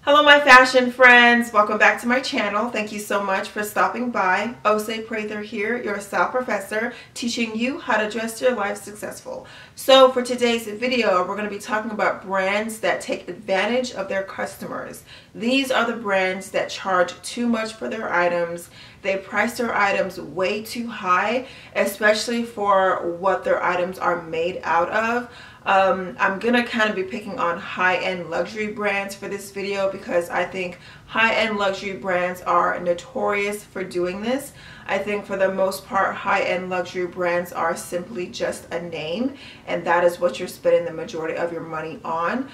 Hello my fashion friends, welcome back to my channel. Thank you so much for stopping by. Ose Prather here, your style professor, teaching you how to dress your life successful. So for today's video, we're going to be talking about brands that take advantage of their customers. These are the brands that charge too much for their items. They price their items way too high, especially for what their items are made out of. I'm gonna kind of be picking on high-end luxury brands for this video because I think high-end luxury brands are notorious for doing this. I think for the most part, high-end luxury brands are simply just a name, and that is what you're spending the majority of your money on.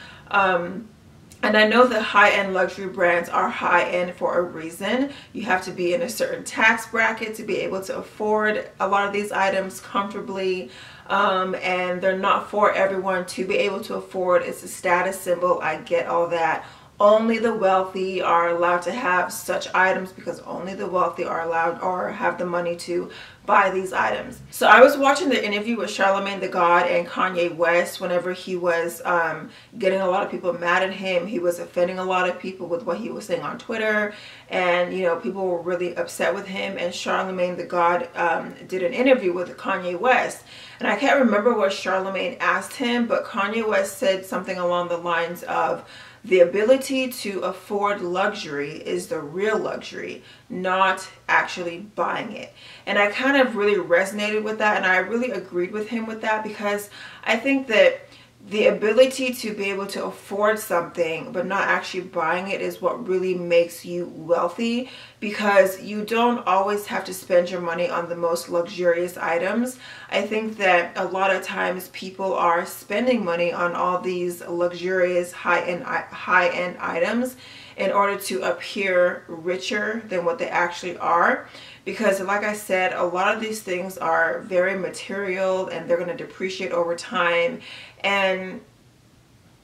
And I know that high-end luxury brands are high-end for a reason. You have to be in a certain tax bracket to be able to afford a lot of these items comfortably. And they're not for everyone to be able to afford. It's a status symbol. I get all that. Only the wealthy are allowed to have such items because only the wealthy are allowed or have the money to buy these items. So I was watching the interview with Charlemagne the God and Kanye West whenever he was getting a lot of people mad at him. He was offending a lot of people with what he was saying on Twitter, and you know, people were really upset with him. And Charlemagne the God did an interview with Kanye West, and I can't remember what Charlemagne asked him, but Kanye West said something along the lines of, the ability to afford luxury is the real luxury, not actually buying it. And I kind of really resonated with that, and I really agreed with him with that, because I think that the ability to be able to afford something but not actually buying it is what really makes you wealthy, because you don't always have to spend your money on the most luxurious items. I think that a lot of times people are spending money on all these luxurious high-end items in order to appear richer than what they actually are, because like I said, a lot of these things are very material and they're going to depreciate over time, and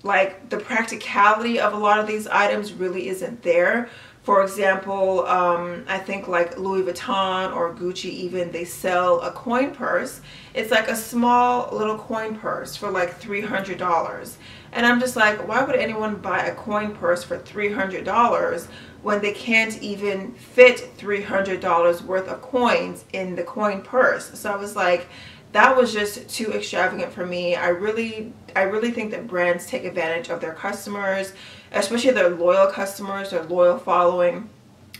like the practicality of a lot of these items really isn't there. For example, I think like Louis Vuitton or Gucci even, they sell a coin purse. It's like a small little coin purse for like $300. And I'm just like, why would anyone buy a coin purse for $300 when they can't even fit $300 worth of coins in the coin purse? So I was like, that was just too extravagant for me. I really think that brands take advantage of their customers, especially their loyal customers, their loyal following,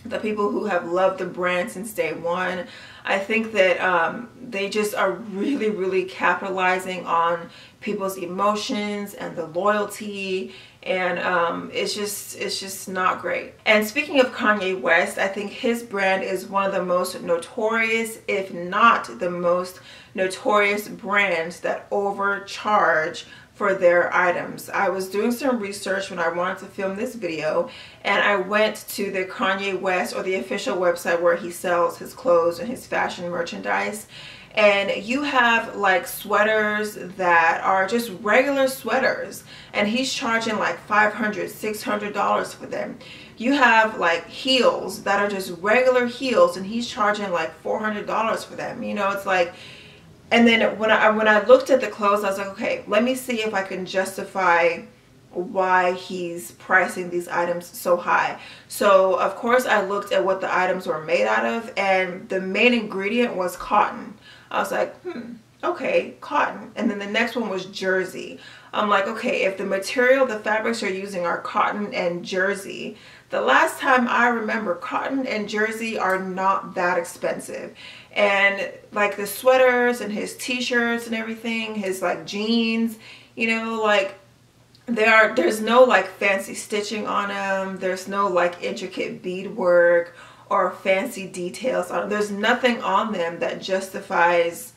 the people who have loved the brand since day one. I think that they just are really capitalizing on people's emotions and the loyalty, and it's just not great. And speaking of Kanye West, I think his brand is one of the most notorious, if not the most notorious brands that overcharge for their items. I was doing some research when I wanted to film this video, and I went to the Kanye West, or the official website where he sells his clothes and his fashion merchandise, and you have like sweaters that are just regular sweaters and he's charging like $500, $600 for them. You have like heels that are just regular heels and he's charging like $400 for them. You know, it's like, and then when I looked at the clothes, I was like, okay, let me see if I can justify why he's pricing these items so high. So of course I looked at what the items were made out of, and the main ingredient was cotton. I was like, okay, cotton. And then the next one was jersey. I'm like, okay, if the material, the fabrics you're using are cotton and jersey, the last time I remember, cotton and jersey are not that expensive. And like the sweaters and his t-shirts and everything, his like jeans, you know, like there's no like fancy stitching on them. There's no like intricate beadwork or fancy details on them. There's nothing on them that justifies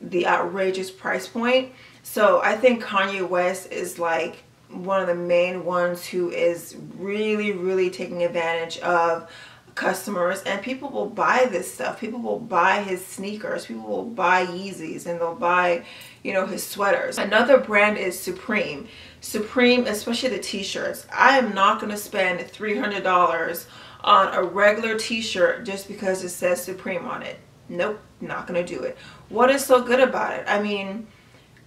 the outrageous price point. So I think Kanye West is like one of the main ones who is really taking advantage of customers, and people will buy this stuff. People will buy his sneakers, people will buy Yeezys, and they'll buy, you know, his sweaters. Another brand is Supreme, especially the t-shirts. I am not going to spend $300 on a regular t-shirt just because it says Supreme on it. Nope, not going to do it. What is so good about it? I mean,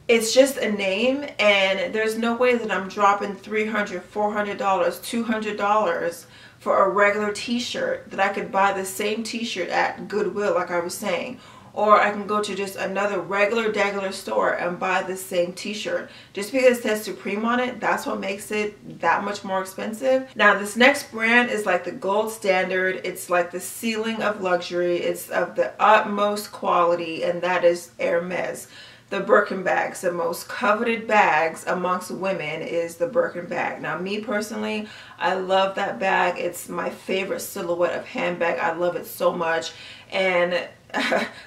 it's just a name, and there's no way that I'm dropping $300, $400, $200 for a regular t-shirt that I could buy the same t-shirt at Goodwill, like I was saying. Or I can go to just another regular degular store and buy the same t-shirt. Just because it says Supreme on it, that's what makes it that much more expensive. Now this next brand is like the gold standard. It's like the ceiling of luxury. It's of the utmost quality, and that is Hermes. The Birkin bags, the most coveted bags amongst women is the Birkin bag. Now me personally, I love that bag. It's my favorite silhouette of handbag. I love it so much. And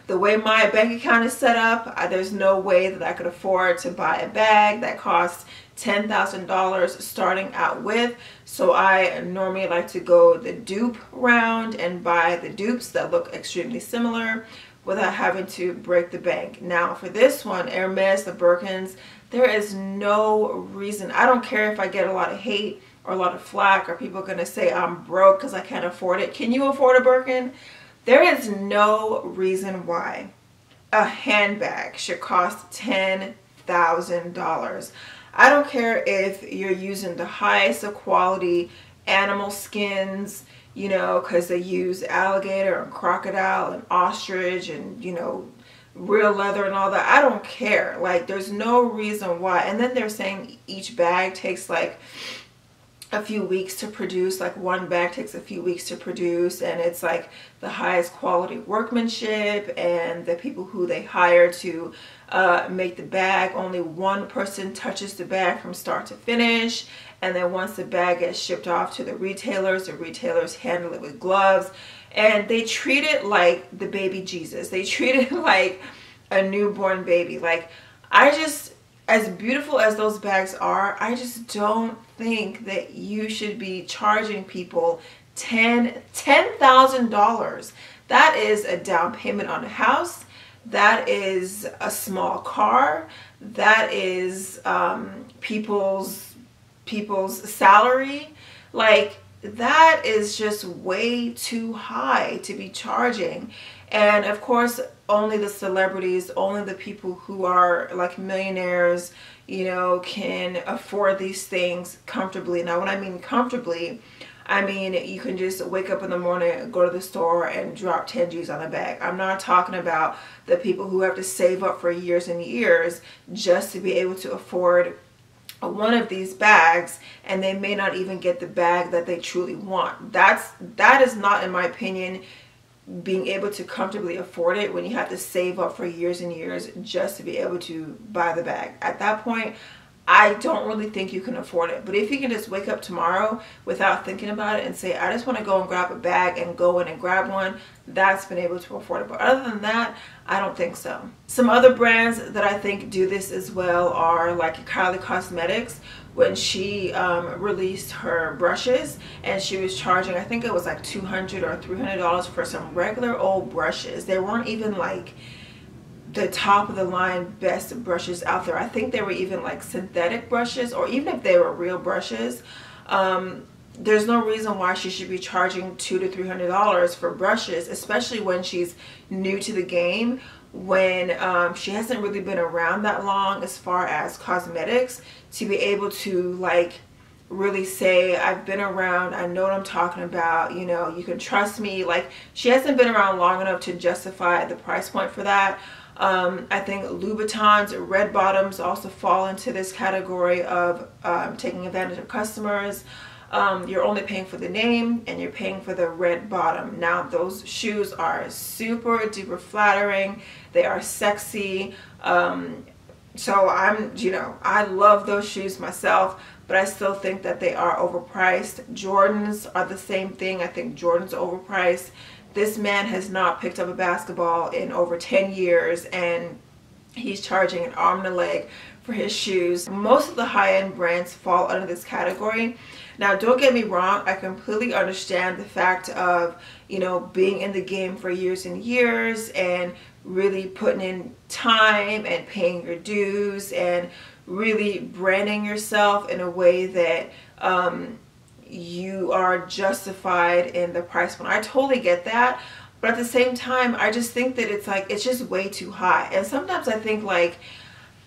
the way my bank account is set up, there's no way that I could afford to buy a bag that costs $10,000 starting out with. So I normally like to go the dupe round and buy the dupes that look extremely similar without having to break the bank. Now for this one, Hermes, the Birkins, there is no reason. I don't care if I get a lot of hate or a lot of flack, or people are gonna say I'm broke because I can't afford it. Can you afford a Birkin? There is no reason why a handbag should cost $10,000. I don't care if you're using the highest of quality animal skins, you know, because they use alligator and crocodile and ostrich and, you know, real leather and all that. I don't care. Like, there's no reason why. And then they're saying each bag takes like a few weeks to produce. Like one bag takes a few weeks to produce, and it's like the highest quality workmanship, and the people who they hire to make the bag, only one person touches the bag from start to finish. And then once the bag gets shipped off to the retailers handle it with gloves, and they treat it like the baby Jesus. They treat it like a newborn baby. Like, I just, as beautiful as those bags are, I just don't think that you should be charging people $10,000. That is a down payment on a house. That is a small car. That is people's salary. Like, that is just way too high to be charging. And of course, only the celebrities, only the people who are like millionaires, you know, can afford these things comfortably. Now, when I mean comfortably, I mean you can just wake up in the morning, go to the store, and drop 10 G's on a bag. I'm not talking about the people who have to save up for years and years just to be able to afford one of these bags, and they may not even get the bag that they truly want. That is not, in my opinion, being able to comfortably afford it when you have to save up for years and years just to be able to buy the bag. At that point, I don't really think you can afford it. But if you can just wake up tomorrow without thinking about it and say, I just want to go and grab a bag, and go in and grab one, that's been able to afford it. But other than that, I don't think so. Some other brands that I think do this as well are like Kylie Cosmetics. When she released her brushes, and she was charging, I think it was like $200 or $300 for some regular old brushes. They weren't even like the top of the line best brushes out there. I think they were even like synthetic brushes, or even if they were real brushes, there's no reason why she should be charging $200 to $300 for brushes, especially when she's new to the game, when she hasn't really been around that long as far as cosmetics, to be able to like really say, I've been around, I know what I'm talking about, you know, you can trust me. Like, she hasn't been around long enough to justify the price point for that. I think Louboutins, red bottoms also fall into this category of taking advantage of customers. You're only paying for the name, and you're paying for the red bottom. Now, those shoes are super duper flattering. They are sexy. So you know, I love those shoes myself, but I still think that they are overpriced. Jordans are the same thing. I think Jordans are overpriced. This man has not picked up a basketball in over 10 years, and he's charging an arm and a leg for his shoes. Most of the high-end brands fall under this category. Now, don't get me wrong, I completely understand the fact of, you know, being in the game for years and years, and really putting in time and paying your dues, and really branding yourself in a way that you are justified in the price point. I totally get that, but at the same time, I just think that it's like, it's just way too high. And sometimes I think like,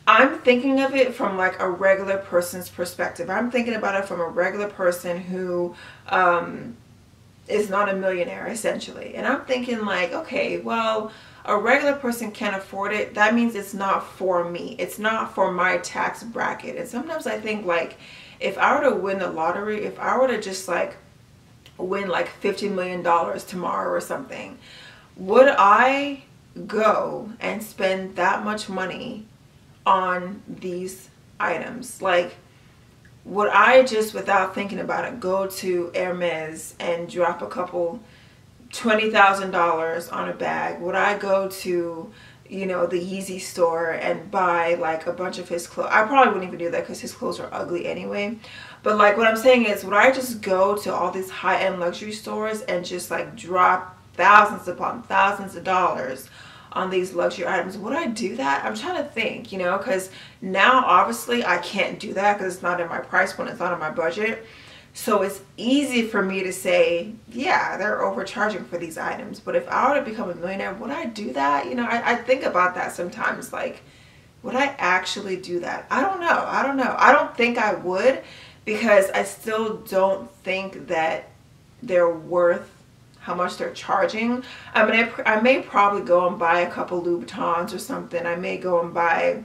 I'm thinking of it from like a regular person's perspective. I'm thinking about it from a regular person who is not a millionaire essentially. And I'm thinking like, okay, well, a regular person can't afford it. That means it's not for me. It's not for my tax bracket. And sometimes I think like, if I were to win the lottery, if I were to just like win like $50 million tomorrow or something, would I go and spend that much money on these items? Like, would I just, without thinking about it, go to Hermes and drop a couple $20,000 on a bag? Would I go to, you know, the Yeezy store and buy like a bunch of his clothes? I probably wouldn't even do that because his clothes are ugly anyway. But like, what I'm saying is, would I just go to all these high-end luxury stores and just like drop thousands upon thousands of dollars on these luxury items? Would I do that? I'm trying to think, you know, because now obviously I can't do that because it's not in my price point, it's not in my budget. So it's easy for me to say, yeah, they're overcharging for these items. But if I were to become a millionaire, would I do that? You know, I think about that sometimes. Like, would I actually do that? I don't know. I don't know. I don't think I would, because I still don't think that they're worth how much they're charging. I mean, I may probably go and buy a couple Louboutins or something. I may go and buy,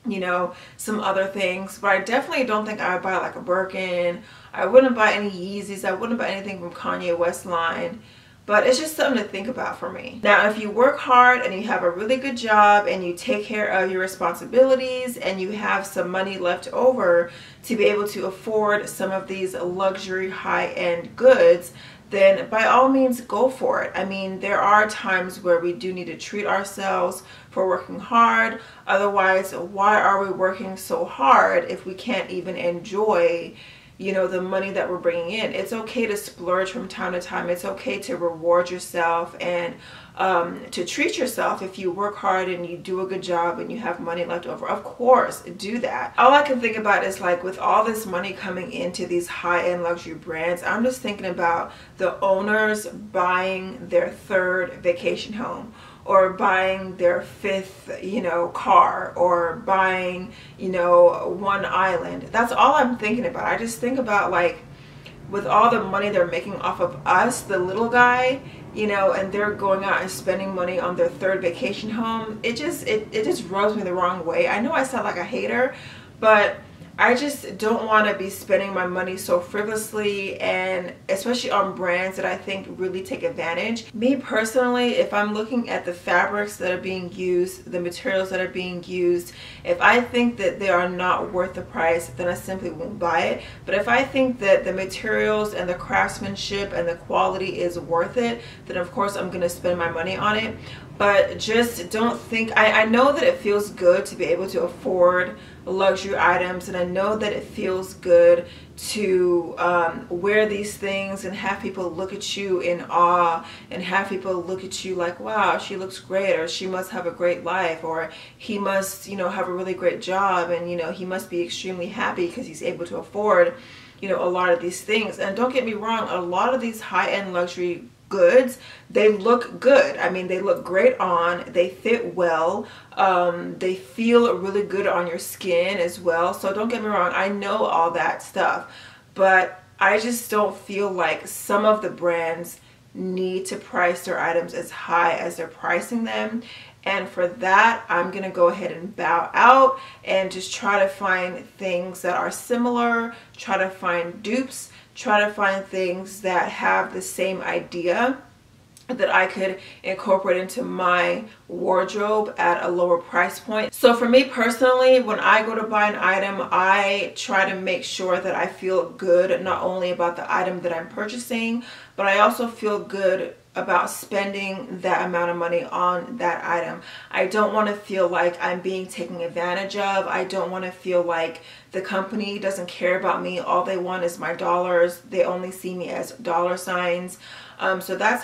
you know, some other things, but I definitely don't think I would buy like a Birkin. I wouldn't buy any Yeezys. I wouldn't buy anything from Kanye West line. But it's just something to think about for me. Now, if you work hard and you have a really good job and you take care of your responsibilities and you have some money left over to be able to afford some of these luxury high-end goods, then by all means go for it. I mean, there are times where we do need to treat ourselves for working hard. Otherwise, why are we working so hard if we can't even enjoy, you know, the money that we're bringing in? It's okay to splurge from time to time. It's okay to reward yourself and to treat yourself if you work hard and you do a good job and you have money left over. Of course, do that. All I can think about is like, with all this money coming into these high-end luxury brands, I'm just thinking about the owners buying their third vacation home, or buying their fifth, you know, car, or buying, you know, one island. That's all I'm thinking about. I just think about like, with all the money they're making off of us, the little guy, you know, and they're going out and spending money on their third vacation home. It just rubs me the wrong way. I know I sound like a hater, but I just don't want to be spending my money so frivolously, and especially on brands that I think really take advantage. Me personally, if I'm looking at the fabrics that are being used, the materials that are being used, if I think that they are not worth the price, then I simply won't buy it. But if I think that the materials and the craftsmanship and the quality is worth it, then of course I'm going to spend my money on it. But just don't think, I know that it feels good to be able to afford luxury items, and I know that it feels good to wear these things and have people look at you in awe, and have people look at you like, wow, she looks great, or she must have a great life, or he must, you know, have a really great job, and, you know, he must be extremely happy because he's able to afford, you know, a lot of these things. And don't get me wrong, a lot of these high-end luxury goods, they look good. I mean, they look great on, they fit well, they feel really good on your skin as well. So don't get me wrong, I know all that stuff, but I just don't feel like some of the brands need to price their items as high as they're pricing them. And for that, I'm gonna go ahead and bow out and just try to find things that are similar, try to find dupes, try to find things that have the same idea that I could incorporate into my wardrobe at a lower price point. So for me personally, when I go to buy an item, I try to make sure that I feel good not only about the item that I'm purchasing, but I also feel good about spending that amount of money on that item. I don't want to feel like I'm being taken advantage of. I don't want to feel like the company doesn't care about me. All they want is my dollars. They only see me as dollar signs. So that's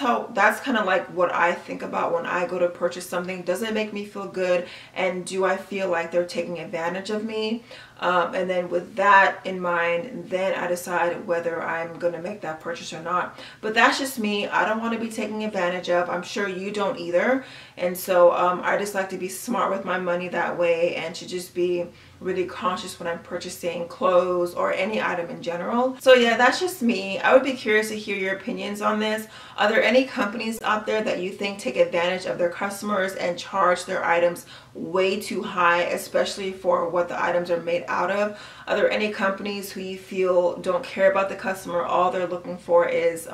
kind of like what I think about when I go to purchase something. Does it make me feel good? And do I feel like they're taking advantage of me? And then with that in mind, then I decide whether I'm going to make that purchase or not. But that's just me. I don't want to be taken advantage of. I'm sure you don't either. And so I just like to be smart with my money that way, and to just be really conscious when I'm purchasing clothes or any item in general. So yeah, that's just me. I would be curious to hear your opinions on this. Are there any companies out there that you think take advantage of their customers and charge their items way too high, especially for what the items are made out of? Are there any companies who you feel don't care about the customer? All they're looking for is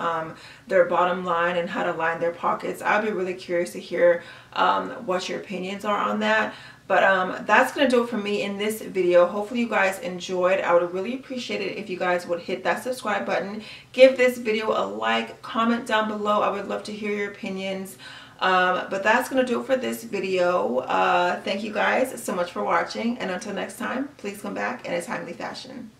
their bottom line and how to line their pockets. I'd be really curious to hear what your opinions are on that. But that's going to do it for me in this video. Hopefully you guys enjoyed. I would really appreciate it if you guys would hit that subscribe button. Give this video a like, comment down below. I would love to hear your opinions. But that's going to do it for this video. Thank you guys so much for watching. And until next time, please come back in a timely fashion.